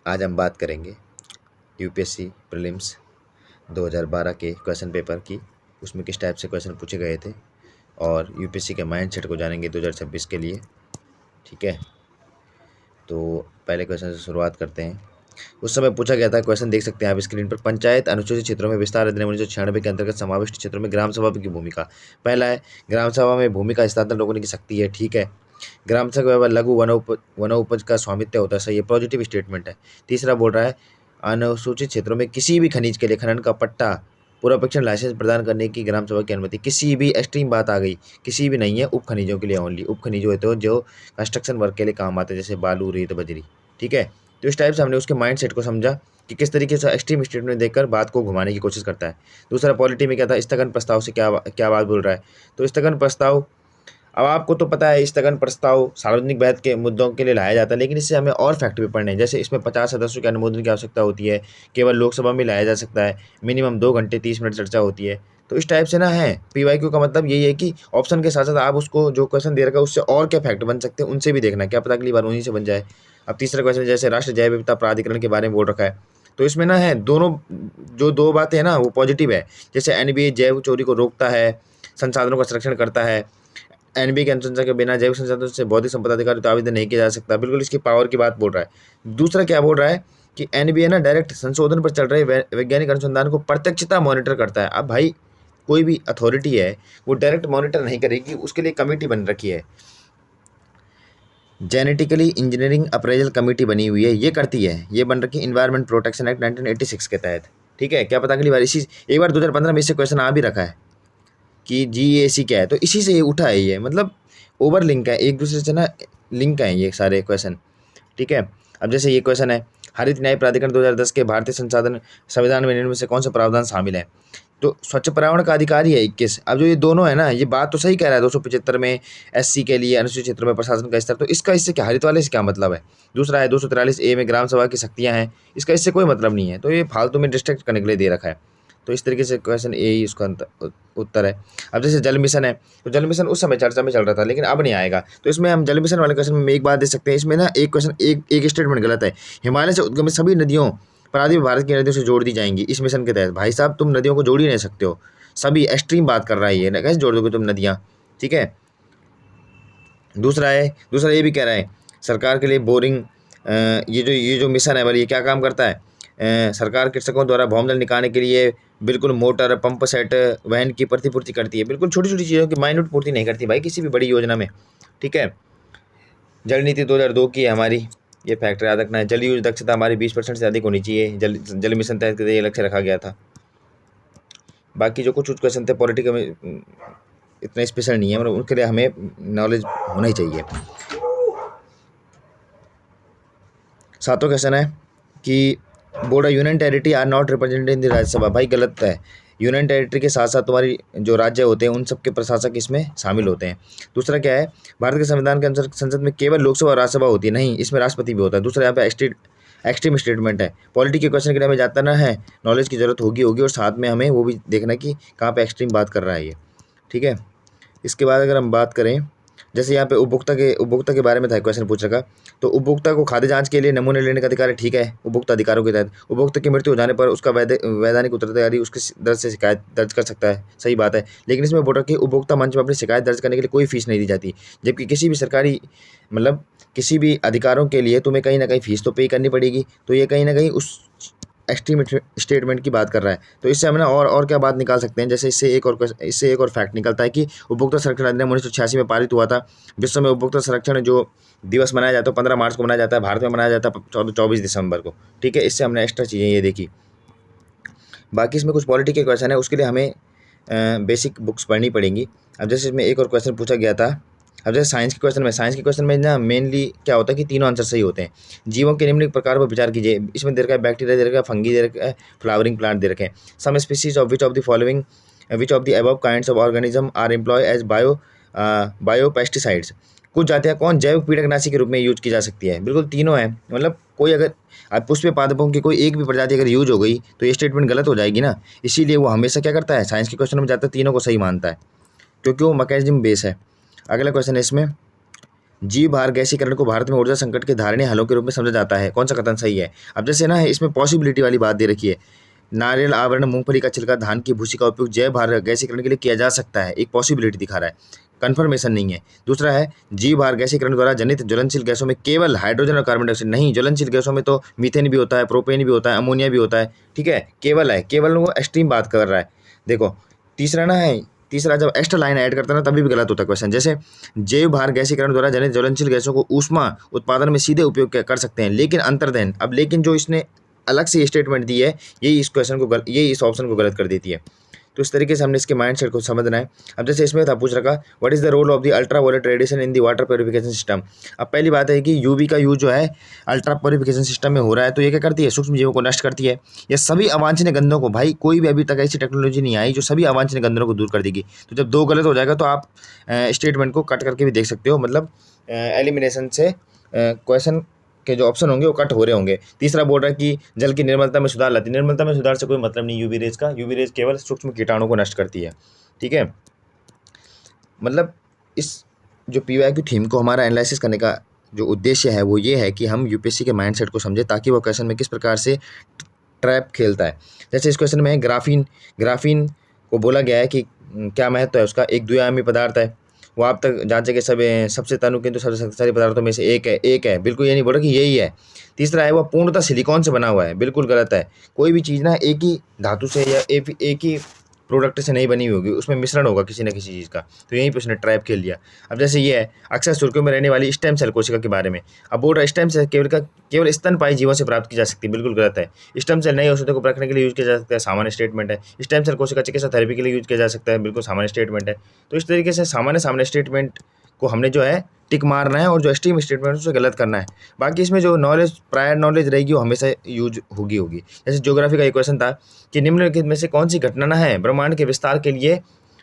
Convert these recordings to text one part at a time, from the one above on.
आज हम बात करेंगे यूपीएससी प्रीलिम्स 2012 के क्वेश्चन पेपर की, उसमें किस टाइप से क्वेश्चन पूछे गए थे और यूपीएससी के माइंडसेट को जानेंगे 2026 के लिए। ठीक है, तो पहले क्वेश्चन से शुरुआत करते हैं। उस समय पूछा गया था, क्वेश्चन देख सकते हैं आप स्क्रीन पर। पंचायत अनुसूचित क्षेत्रों में विस्तार अधिनियम 1996 के अंतर्गत समाविष्ट क्षेत्रों में ग्राम सभा की भूमिका। पहला है, ग्राम सभा में भूमिका हस्तांतरण रोकने की शक्ति है। ठीक है, ग्राम सभा व्यवहार लघु वनोपज का स्वामित्व होता है। सही है, पॉजिटिव स्टेटमेंट है। तीसरा बोल रहा है, अनुसूचित क्षेत्रों में किसी भी खनिज के लिए खनन का पट्टा पूर्वापेक्षण लाइसेंस प्रदान करने की ग्राम सभा की अनुमति। किसी भी एक्सट्रीम बात आ गई, किसी भी नहीं है, उप खनिजों के लिए ओनली। उप खनिज होते हो जो कंस्ट्रक्शन वर्क के लिए काम आते हैं, जैसे बालू, रेत, बजरी। ठीक है, तो इस टाइप से हमने उसके माइंड सेट को समझा कि किस तरीके से एक्सट्रीम स्टेटमेंट देखकर बात को घुमाने की कोशिश करता है। दूसरा पॉलिटी में क्या था, स्थगन प्रस्ताव से क्या क्या बात बोल रहा है। तो स्थगन प्रस्ताव, अब आपको तो पता है स्थगन प्रस्ताव सार्वजनिक बहस के मुद्दों के लिए लाया जाता है, लेकिन इससे हमें और फैक्ट भी पढ़ने हैं। जैसे इसमें 50 सदस्यों के अनुमोदन की आवश्यकता होती है, केवल लोकसभा में लाया जा सकता है, मिनिमम 2 घंटे 30 मिनट चर्चा होती है। तो इस टाइप से ना है, पीवाईक्यू का मतलब यही है कि ऑप्शन के साथ साथ आप उसको जो क्वेश्चन दे रखा है उससे और क्या फैक्ट बन सकते हैं उनसे भी देखना, क्या पता अगली बार उन्हीं से बन जाए। अब तीसरा क्वेश्चन, जैसे राष्ट्रीय जैव विविधता प्राधिकरण के बारे में बोल रखा है, तो इसमें ना है दोनों, जो दो बातें हैं ना वो पॉजिटिव है। जैसे एनबीए जैव चोरी को रोकता है, संसाधनों का संरक्षण करता है। एनबीए की अनुशंसा के बिना जैविक संसाधनों से बौद्धिक संपदा अधिकार तो आवेदन नहीं किया जा सकता। बिल्कुल इसकी पावर की बात बोल रहा है। दूसरा क्या बोल रहा है कि एनबीए ना डायरेक्ट संशोधन पर चल रहे वैज्ञानिक अनुसंधान को प्रत्यक्षता मॉनिटर करता है। अब भाई कोई भी अथॉरिटी है वो डायरेक्ट मॉनिटर नहीं करेगी, उसके लिए कमेटी बन रखी है, जेनेटिकली इंजीनियरिंग अप्रेजल कमेटी बनी हुई है, ये करती है। ये बन रखी इन्वायरमेंट प्रोटेक्शन एक्ट 1986 के तहत। ठीक है, क्या पता अगली बार इसी, एक बार 2015 में इससे क्वेश्चन आ भी रखा है कि जीएसी क्या है, तो इसी से ये उठा है। ये मतलब ओवर लिंक है, एक दूसरे से ना लिंक है ये सारे क्वेश्चन। ठीक है, अब जैसे ये क्वेश्चन है, हरित न्याय प्राधिकरण 2010 के भारतीय संसाधन संविधान में निम्न से कौन सा प्रावधान शामिल है। तो स्वच्छ पर्यावरण का अधिकारी है 21। अब जो ये दोनों है ना, ये बात तो सही कह रहा है, 275 में एससी के लिए अनुसूचित क्षेत्र में प्रशासन का स्तर, तो इसका इससे क्या, हरित वाले से क्या मतलब है। दूसरा है 243 ए में ग्राम सभा की शक्तियाँ हैं, इसका इससे कोई मतलब नहीं है, तो ये फालतू में डिस्ट्रैक्ट करने के लिए दे रखा है। तो इस तरीके से क्वेश्चन ए ही उसका उत्तर है। अब जैसे जल मिशन है, तो जल मिशन उस समय चर्चा में चल रहा था लेकिन अब नहीं आएगा, तो इसमें हम जल मिशन वाले क्वेश्चन में एक बात दे सकते हैं। इसमें ना एक क्वेश्चन एक स्टेटमेंट गलत है। हिमालय से उद्गमित सभी नदियों प्रादी भारत की नदियों से जोड़ दी जाएंगी इस मिशन के तहत। भाई साहब, तुम नदियों को जोड़ ही नहीं सकते हो, सभी एक्सट्रीम बात कर रहा है ये, ना कैसे जोड़ दोगे तुम नदियाँ। ठीक है, दूसरा ये भी कह रहा है सरकार के लिए बोरिंग, ये जो मिशन है वाली, ये क्या काम करता है। सरकार कृषकों द्वारा भौमजल निकालने के लिए बिल्कुल मोटर, पंप सेट, वहन की प्रतिपूर्ति करती है। बिल्कुल छोटी छोटी चीज़ों की माइन्यूट पूर्ति नहीं करती भाई किसी भी बड़ी योजना में। ठीक है, जल नीति 2002 की है हमारी, ये फैक्टर याद रखना है। जल यूज दक्षता हमारी 20% से अधिक होनी चाहिए, जल मिशन तहत ये लक्ष्य रखा गया था। बाकी जो कुछ क्वेश्चन थे पॉलिटिकल में इतना स्पेशल नहीं है, मतलब उनके लिए हमें नॉलेज होना ही चाहिए। सातवां क्वेश्चन है कि board of union territory are not represented in the Rajya Sabha. भाई गलत है, यूनियन टेरिटरी के साथ साथ तुम्हारी जो राज्य होते हैं उन सब के प्रशासक इसमें शामिल होते हैं। दूसरा क्या है, भारत के संविधान के अनुसार संसद में केवल लोकसभा और राज्यसभा होती है, नहीं इसमें राष्ट्रपति भी होता है। दूसरा यहाँ पे एक्सट्रीम स्टेटमेंट है। पॉलिटी के क्वेश्चन के लिए हमें जाता ना है, नॉलेज की जरूरत होगी और साथ में हमें वो भी देखना कि कहाँ पे एक्सट्रीम बात कर रहा है ये। ठीक है, इसके बाद अगर हम बात करें, जैसे यहाँ पे उपभोक्ता के बारे में था क्वेश्चन पूछ रखा, तो उपभोक्ता को खाद्य जांच के लिए नमूने लेने का अधिकार है। ठीक है, उपभोक्ता अधिकारों के तहत उपभोक्ता की मृत्यु हो जाने पर उसका वैधानिक उत्तराधिकारी उसके दर्ज से शिकायत दर्ज कर सकता है। सही बात है, लेकिन इसमें बोल रहा कि उपभोक्ता मंच में अपनी शिकायत दर्ज करने के लिए कोई फीस नहीं दी जाती, जबकि किसी भी सरकारी मतलब किसी भी अधिकारों के लिए तुम्हें कहीं ना कहीं फीस तो पे करनी पड़ेगी। तो ये कहीं ना कहीं उस एक्सट्रीम स्टेटमेंट की बात कर रहा है। तो इससे हम ना और क्या बात निकाल सकते हैं, जैसे इससे एक और फैक्ट निकलता है कि उपभोक्ता संरक्षण अधिनियम 1986 में पारित हुआ था। विश्व में उपभोक्ता संरक्षण जो दिवस मनाया जाता है 15 मार्च को मनाया जाता है, भारत में मनाया जाता है 24 दिसंबर को। ठीक है, इससे हमने एक्स्ट्रा चीज़ें ये देखी। बाकी इसमें कुछ पॉलिटी के क्वेश्चन है, उसके लिए हमें बेसिक बुक्स पढ़नी पड़ेंगी। अब जैसे इसमें एक और क्वेश्चन पूछा गया था, अब जैसे साइंस के क्वेश्चन में ना मेनली क्या होता है कि तीनों आंसर सही होते हैं। जीवों के निम्नलिखित प्रकार पर विचार कीजिए। इसमें दे रखा है बैक्टीरिया दे रखा है, फंगी दे रखा है, फ्लावरिंग प्लांट दे रखे हैं। Some species of which of the above kinds of organism are employ as bio pesticides. कुछ जातियाँ कौन जैव कीटकनाशी के रूप में यूज की जा सकती है। बिल्कुल तीनों है, मतलब कोई अगर पुष्प पादपों की कोई एक भी प्रजाति अगर यूज हो गई तो ये स्टेटमेंट गलत हो जाएगी ना। इसीलिए वो हमेशा क्या करता है, साइंस के क्वेश्चन में जाता है तीनों को सही मानता है, क्योंकि वो मैकेनिज्म बेस है। अगला क्वेश्चन है इसमें, जीव भार गैसीकरण को भारत में ऊर्जा संकट के धारणीय हलों के रूप में समझा जाता है। कौन सा कथन सही है? अब जैसे ना इसमें पॉसिबिलिटी वाली बात दे रखी है, नारियल आवरण, मूंगफली का छिलका, धान की भूसी का उपयोग जैव भार गैसीकरण के लिए किया जा सकता है। एक पॉसिबिलिटी दिखा रहा है, कन्फर्मेशन नहीं है। दूसरा है जीव भार गैसीकरण द्वारा जनित ज्वलनशील गैसों में केवल हाइड्रोजन और कार्बन डाइऑक्साइड नहीं, ज्वलनशील गैसों में तो मीथेन भी होता है, प्रोपेन भी होता है, अमोनिया भी होता है। ठीक है, केवल है, केवल वो एक्सट्रीम बात कर रहा है। देखो तीसरा ना है, तीसरा जब एक्स्ट्रा लाइन ऐड करता है ना तभी भी गलत होता है क्वेश्चन। जैसे जैव भार गैसीकरण द्वारा जनित ज्वलनशील गैसों को ऊष्मा उत्पादन में सीधे उपयोग कर सकते हैं, लेकिन अंतर्दहन, अब लेकिन जो इसने अलग से स्टेटमेंट दी है यही इस क्वेश्चन को यही इस ऑप्शन को गलत कर देती है। तो इस तरीके से हमने इसके माइंडसेट को समझना है। अब जैसे इसमें था पूछ रखा what is the role of the ultraviolet radiation in the water purification system. अब पहली बात है कि यूवी का यूज जो है अल्ट्रा प्योरिफिकेशन सिस्टम में हो रहा है, तो ये क्या करती है? सूक्ष्म जीवों को नष्ट करती है। ये सभी अवांछनीय गंधों को, भाई कोई भी अभी तक ऐसी टेक्नोलॉजी नहीं आई जो सभी अवांछनीय गंधों को दूर कर देगी। तो जब दो गलत हो जाएगा तो आप स्टेटमेंट को कट करके भी देख सकते हो, मतलब एलिमिनेशन से क्वेश्चन के जो ऑप्शन होंगे वो कट हो रहे होंगे। तीसरा बोल रहा है कि जल की निर्मलता में सुधार लाती है। निर्मलता में सुधार से कोई मतलब नहीं यूवी रेज का, यूवी रेज केवल सूक्ष्म कीटाणु को नष्ट करती है। ठीक है, मतलब इस जो पीवाईक्यू थीम को हमारा एनालिसिस करने का जो उद्देश्य है वो ये है कि हम यूपीएससी के माइंडसेट को समझे ताकि वो क्वेश्चन में किस प्रकार से ट्रैप खेलता है। जैसे इस क्वेश्चन में ग्राफीन को बोला गया है कि क्या महत्व है उसका, एक द्विआयामी पदार्थ है, वो आप तक जांचे के सबसे तनु किंतु सबसे शक्तिशाली पदार्थों में से एक है, बिल्कुल ये नहीं बोल रहा कि यही है। तीसरा है वो पूर्णतः सिलिकॉन से बना हुआ है, बिल्कुल गलत है। कोई भी चीज़ ना एक ही धातु से या एक ही प्रोडक्ट से नहीं बनी हुई होगी, उसमें मिश्रण होगा किसी न किसी चीज़ का। तो यहीं पे उसने ट्रैप खेल लिया। अब जैसे ये है अक्सर सुर्खियों में रहने वाली स्टेम सेल कोशिका के बारे में। अब बोल रहा है स्टेम सेल केवल स्तनपायी जीवों से प्राप्त की जा सकती है, बिल्कुल गलत है। स्टेम सेल नई औषधियों को परखने के लिए यूज किया जा सकता है, सामान्य स्टेटमेंट है। स्टेम सेल कोशिका चिकित्सा थेरेपी के लिए यूज किया जा सकता है, बिल्कुल सामान्य स्टेटमेंट है। तो इस तरीके से सामान्य स्टेटमेंट को हमने जो है टिक मारना है और जो एक्सट्रीम स्टेटमेंट उसे गलत करना है। बाकी इसमें जो नॉलेज प्रायर नॉलेज रहेगी वो हमेशा यूज होगी। जैसे ज्योग्राफी का एक क्वेश्चन था कि निम्नलिखित में से कौन सी घटना ना है ब्रह्मांड के विस्तार के लिए,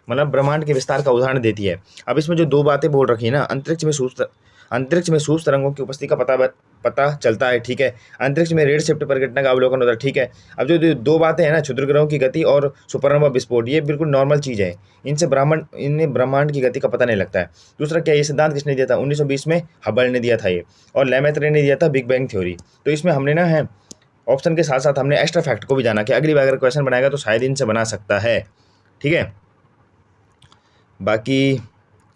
मतलब ब्रह्मांड के विस्तार का उदाहरण देती है। अब इसमें जो दो बातें बोल रखी है ना, अंतरिक्ष में सूक्ष्म तरंगों की उपस्थिति का पता चलता है। ठीक है, अंतरिक्ष में रेड शिफ्ट परिघटना का अवलोकन होता है। ठीक है, अब जो दो बातें हैं ना, क्षुद्र ग्रहों की गति और सुपरनोवा विस्फोट, ये बिल्कुल नॉर्मल चीज़ है, इनमें ब्रह्मांड की गति का पता नहीं लगता है। दूसरा क्या, ये सिद्धांत किसने दिया था? 1920 में हबल ने दिया था ये, और लेमेत्री ने दिया था बिग बैंग थ्योरी। तो इसमें हमने ना है ऑप्शन के साथ साथ हमने एक्स्ट्रा फैक्ट को भी जाना कि अगली बार अगर क्वेश्चन बनाएगा तो शायद इनसे बना सकता है। ठीक है, बाकी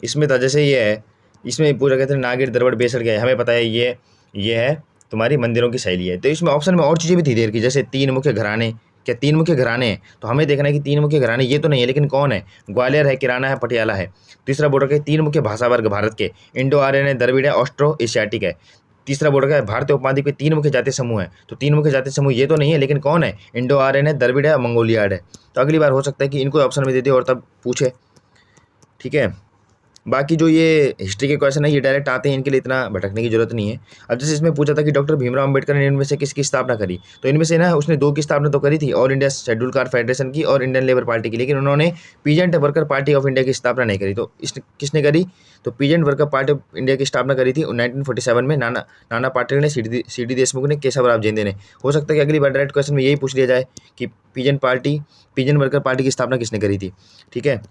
इसमें था जैसे ये है, इसमें पूछा कहते हैं नागिर दरबार बेसर गया है, हमें पता है ये है तुम्हारी मंदिरों की शैली है। तो इसमें ऑप्शन में और चीज़ें भी थी देर की, जैसे तीन मुख्य घराने, क्या तीन मुख्य घराने हैं? तो हमें देखना है कि तीन मुख्य घराने ये तो नहीं है, लेकिन कौन है? ग्वालियर है, किराना है, पटियाला है। तीसरा बोर्ड का तीन मुख्य भाषा वर्ग भारत के, इंडो आर्यन है, द्रविड़ है, ऑस्ट्रो एशियाटिक है। तीसरा बोर्ड का भारतीय उपमहाद्वीप के तीन मुख्य जातीय समूह है, तो तीन मुख्य जातीय समूह ये तो नहीं है, लेकिन कौन है? इंडो आर्यन है, द्रविड़ है, मंगोलियाड है। तो अगली बार हो सकता है कि इनको ऑप्शन में दे दे और तब पूछे। ठीक है, बाकी जो ये हिस्ट्री के क्वेश्चन है ये डायरेक्ट आते हैं, इनके लिए इतना भटकने की जरूरत नहीं है। अब जैसे इसमें पूछा था कि डॉक्टर भीमराव अंबेडकर ने इनमें से किसकी स्थापना करी, तो इनमें से ना उसने दो की स्थापना तो करी थी, all India schedule caste federation की और इंडियन लेबर पार्टी की, लेकिन उन्होंने peasant worker party of India की स्थापना नहीं करी। तो किसने करी? तो peasant worker party of India की स्थापना करी थी 1947 में नाना पाटिल ने, सी डी देशमुख ने, केशवराव जेंदे ने। हो सकता है कि अगली बार डायरेक्ट क्वेश्चन में यही पूछ लिया जाए कि पीजेंट वर्कर पार्टी की स्थापना किसने करी थी। ठीक है,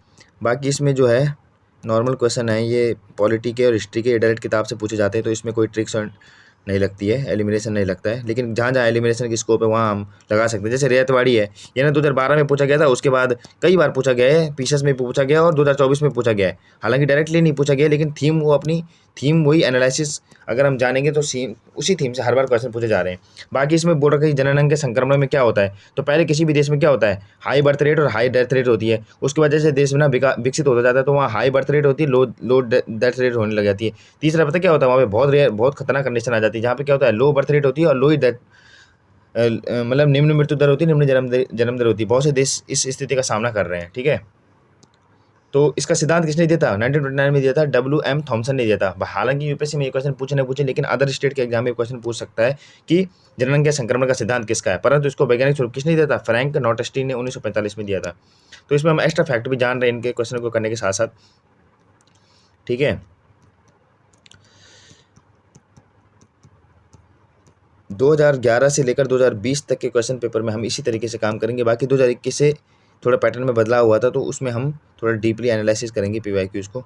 बाकी इसमें जो है नॉर्मल क्वेश्चन है, ये पॉलिटी के और हिस्ट्री के डायरेक्ट किताब से पूछे जाते हैं, तो इसमें कोई ट्रिक्स नहीं लगती है, एलिमिनेशन नहीं लगता है। लेकिन जहाँ जहाँ एलिमिनेशन की स्कोप है वहाँ हम लगा सकते हैं। जैसे रेतवाड़ी है, ये ना 2012 में पूछा गया था, उसके बाद कई बार पूछा गया है, पीसेस में पूछा गया और 2024 में पूछा गया है। हालांकि डायरेक्टली नहीं पूछा गया, लेकिन थीम वो अपनी थीम वही एनालिसिस अगर हम जानेंगे तो उसी थीम से हर बार क्वेश्चन पूछे जा रहे हैं। बाकी इसमें बोल रखा है कि जननांग के संक्रमण में क्या होता है, तो पहले किसी भी देश में क्या होता है? हाई बर्थ रेट और हाई डेथ रेट होती है। उसकी वजह से देश में ना विकसित होता जाता है, तो वहाँ हाई बर्थ रेट होती है, लो डेथ रेट होने लग जाती है। तीसरा पता क्या होता है? वहाँ पे बहुत खतरनाक कंडीशन आ जाती है, जहाँ पे क्या होता है? लो बर्थ रेट होती है और लो ही डेथ, मतलब निम्न मृत्यु दर होती है, निम्न जन्म दर होती है। बहुत से देश इस स्थिति का सामना कर रहे हैं। ठीक है, तो इसका सिद्धांत किसने दिया था? 1929 में दिया था, WM थॉमसन ने दिया था। हालांकि यूपीएससी में ये क्वेश्चन पूछे, लेकिन अदर स्टेट के एग्जाम में क्वेश्चन पूछ सकता है कि जननांगीय संक्रमण का सिद्धांत किसका है, परंतु इसको वैज्ञानिक स्वरूप किसने दिया था? फ्रैंक नॉटेस्टी ने 1945 में दिया था। तो इसमें हम एक्स्ट्रा फैक्ट भी जान रहे हैं इनके क्वेश्चन को करने के साथ साथ। ठीक है, 2011 से लेकर 2020 तक के क्वेश्चन पेपर में हम इसी तरीके से काम करेंगे। बाकी 2021 से थोड़ा पैटर्न में बदलाव हुआ था, तो उसमें हम थोड़ा डीपली एनालिसिस करेंगे पीवाईक्यूज को।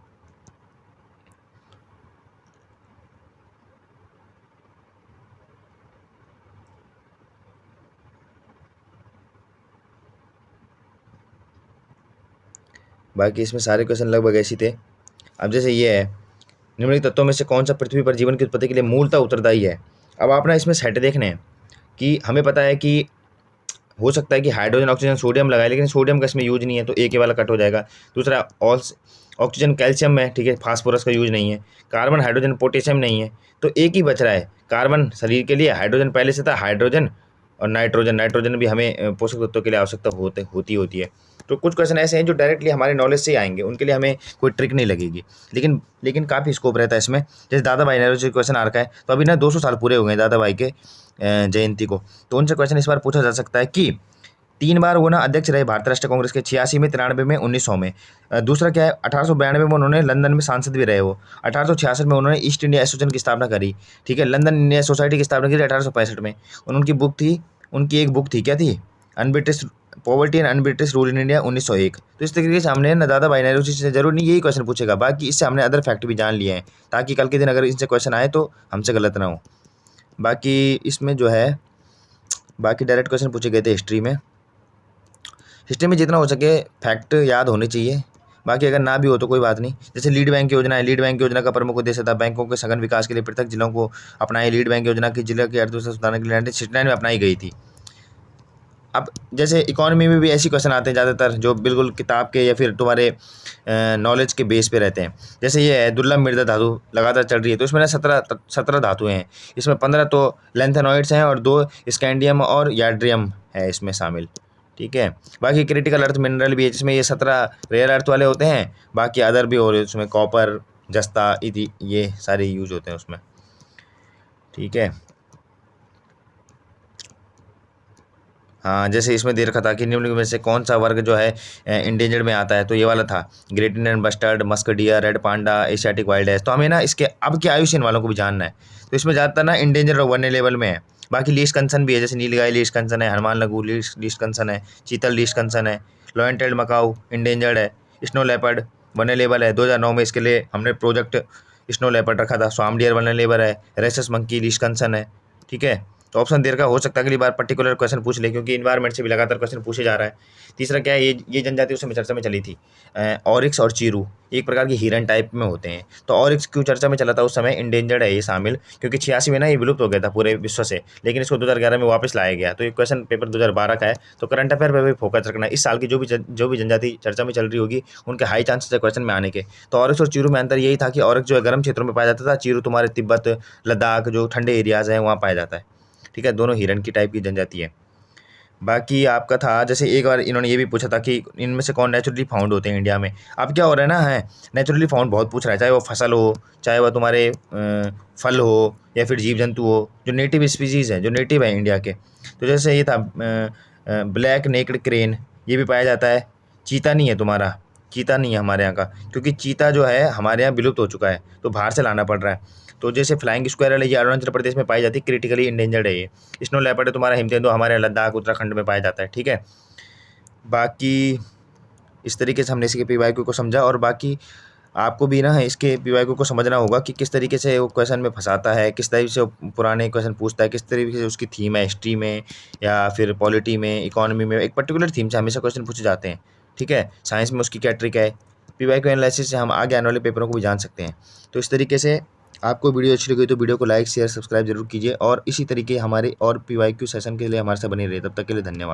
बाकी इसमें सारे क्वेश्चन लगभग ऐसे थे। अब जैसे ये है, निम्नलिखित तत्वों में से कौन सा पृथ्वी पर जीवन की उत्पत्ति के लिए मूलतः उत्तरदायी है। अब आप ना इसमें सेट देखने हैं कि हमें पता है कि हो सकता है कि हाइड्रोजन, ऑक्सीजन, सोडियम लगाए, लेकिन सोडियम का इसमें यूज नहीं है, तो एक ये वाला कट हो जाएगा। दूसरा ऑक्सीजन, कैल्शियम में, ठीक है, फास्फोरस का यूज नहीं है। कार्बन, हाइड्रोजन, पोटेशियम नहीं है, तो एक ही बच रहा है कार्बन शरीर के लिए, हाइड्रोजन पहले से था, हाइड्रोजन और नाइट्रोजन भी हमें पोषक तत्वों के लिए आवश्यकता होती है। तो कुछ क्वेश्चन ऐसे हैं जो डायरेक्टली हमारे नॉलेज से ही आएंगे, उनके लिए हमें कोई ट्रिक नहीं लगेगी, लेकिन काफ़ी स्कोप रहता है इसमें। जैसे दादाभाई नौरोजी से क्वेश्चन आ रखा है, तो अभी ना 200 साल पूरे हो गए दादाभाई के जयंती को, तो उनसे क्वेश्चन इस बार पूछा जा सकता है कि 3 बार वो ना अध्यक्ष रहे भारतीय राष्ट्रीय कांग्रेस के, 86 में, 93 में, 1900 में। दूसरा क्या है, 1892 में उन्होंने लंदन में सांसद भी रहे वो। 1866 में उन्होंने ईस्ट इंडिया एसोसिएशन की स्थापना करी, ठीक है। लंदन इंडिया सोसाइटी की स्थापना की 1865 में। उनकी एक बुक थी, क्या थी, un-British poverty and un-British rule in India 1901। तो इस तरीके से हमने ना दादाभाई नौरोजी से जरूर नहीं यही क्वेश्चन पूछेगा, बाकी इससे हमने अदर फैक्ट भी जान लिए हैं, ताकि कल के दिन अगर इनसे क्वेश्चन आए तो हमसे गलत ना हो। बाकी इसमें जो है, बाकी डायरेक्ट क्वेश्चन पूछे गए थे हिस्ट्री में जितना हो सके फैक्ट याद होने चाहिए, बाकी अगर ना भी हो तो कोई बात नहीं। जैसे लीड बैंक योजना है, लीड बैंक योजना का प्रमुख उद्देश्य था बैंकों के सघन विकास के लिए पृथक जिलों को अपनाए। लीड बैंक योजना की जिले की अर्थव्यवस्था सुधारने के लिए 1969 में अपनाई गई थी। अब जैसे इकोनॉमी में भी ऐसी क्वेश्चन आते हैं ज़्यादातर, जो बिल्कुल किताब के या फिर तुम्हारे नॉलेज के बेस पे रहते हैं। जैसे ये है, दुर्लभ मृदा धातु लगातार चल रही है, तो इसमें ना 17 धातुएं हैं, इसमें 15 तो लेंथेनॉइड्स हैं और 2 स्कैंडियम और याड्रियम है इसमें शामिल, ठीक है। बाकी क्रिटिकल अर्थ मिनरल भी है, जिसमें ये 17 रेयर अर्थ वाले होते हैं, बाकी अदर भी हो रहे हैं उसमें, कॉपर, जस्ता इति, ये सारे यूज होते हैं उसमें, ठीक है। हाँ, जैसे इसमें दे रखा था कि निम्नलिखित में से कौन सा वर्ग जो है इंडेंजर्ड में आता है, तो ये वाला था, great Indian bustard, musk deer, red panda, Asiatic wild ass. तो हमें ना इसके अब के आयुष्यन वालों को भी जानना है, तो इसमें ज़्यादातर ना इंडेंजर्ड और वल्नरेबल में है। बाकी लीस्ट कंसर्न भी है, जैसे नीलगाय लीस्ट कंसर्न है, हनुमान लगू लीस्ट कंसर्न है, चीतल लीस्ट कंसर्न है, लॉयन टेल्ड मकाऊ इंडेंजर्ड है, स्नो लेपर्ड वनरेबल है। 2009 में इसके लिए हमने प्रोजेक्ट स्नो लेपर्ड रखा था। स्वाम डियर वनरेबल है, रेसस मंकी लीस्ट कंसर्न है, ठीक है। तो ऑप्शन देर का हो सकता है अगली बार पर्टिकुलर क्वेश्चन पूछ ले, क्योंकि इन्वायरमेंट से भी लगातार क्वेश्चन पूछे जा रहा है। तीसरा क्या है, ये जनजाति उस समय चर्चा में चली थी, ऑरिक्स और चीरू, एक प्रकार की हिरन टाइप में होते हैं। तो ऑरिक्स क्यों चर्चा में चला था उस समय, इंडेंजर्ड है ये शामिल, क्योंकि 86 में ना ये विलुप्त हो गया था पूरे विश्व से, लेकिन इसको 2011 में वापस लाया गया। तो ये क्वेश्चन पेपर 2012 का है, तो करंट अफेयर पर भी फोकस रखना है। इस साल की जो भी जनजाति चर्चा में चल रही होगी, उनके हाई चांसेस है क्वेश्चन में आने के। तो ऑरिक्स और चीरू में अंतर यही था कि ऑरिक्स जो है गर्म क्षेत्रों में पाया जाता था, चीरू तुम्हारे तिब्बत, लद्दाख, जो ठंडे एरियाज हैं वहाँ पाया जाता है, ठीक है। दोनों हिरन की टाइप की जनजाति है। बाकी आपका था, जैसे एक बार इन्होंने ये भी पूछा था कि इनमें से कौन नेचुरली फाउंड होते हैं इंडिया में। अब क्या हो रहा है ना, है नेचुरली फाउंड बहुत पूछ रहा है, चाहे वो फसल हो, चाहे वह तुम्हारे फल हो, या फिर जीव जंतु हो, जो नेटिव स्पीसीज़ है, जो नेटिव है इंडिया के। तो जैसे ये था ब्लैक नेक्ड क्रेन, ये भी पाया जाता है। चीता नहीं है तुम्हारा, चीता नहीं है हमारे यहाँ का, क्योंकि चीता जो है हमारे यहाँ विलुप्त हो चुका है, तो बाहर से लाना पड़ रहा है। तो जैसे फ्लाइंग स्क्वायरल है, ये अरुणाचल प्रदेश में पाई जाती है, क्रिटिकली इंडेंजर्ड है ये। स्नो लेपर्ड है तुम्हारा हिमतेंदु, हमारे लद्दाख उत्तराखंड में पाया जाता है, ठीक है। बाकी इस तरीके से हमने इसके पीवाईक्यू को समझा, और बाकी आपको भी ना इसके पीवाईक्यू को समझना होगा कि किस तरीके से वो क्वेश्चन में फंसाता है, किस तरीके से वो पुराने क्वेश्चन पूछता है, किस तरीके से उसकी थीम है, हिस्ट्री में या फिर पॉलिटी में, इकोनॉमी में, एक पर्टिकुलर थीम से हमेशा क्वेश्चन पूछे जाते हैं, ठीक है। साइंस में उसकी क्या ट्रिक है, पीवाईक्यू एनालिसिस से हम आगे आने वाले पेपरों को भी जान सकते हैं। तो इस तरीके से आपको वीडियो अच्छी लगी तो वीडियो को लाइक शेयर सब्सक्राइब जरूर कीजिए, और इसी तरीके हमारे और पीवाईक्यू सेशन के लिए हमारे साथ बने रहिए। तब तक के लिए धन्यवाद।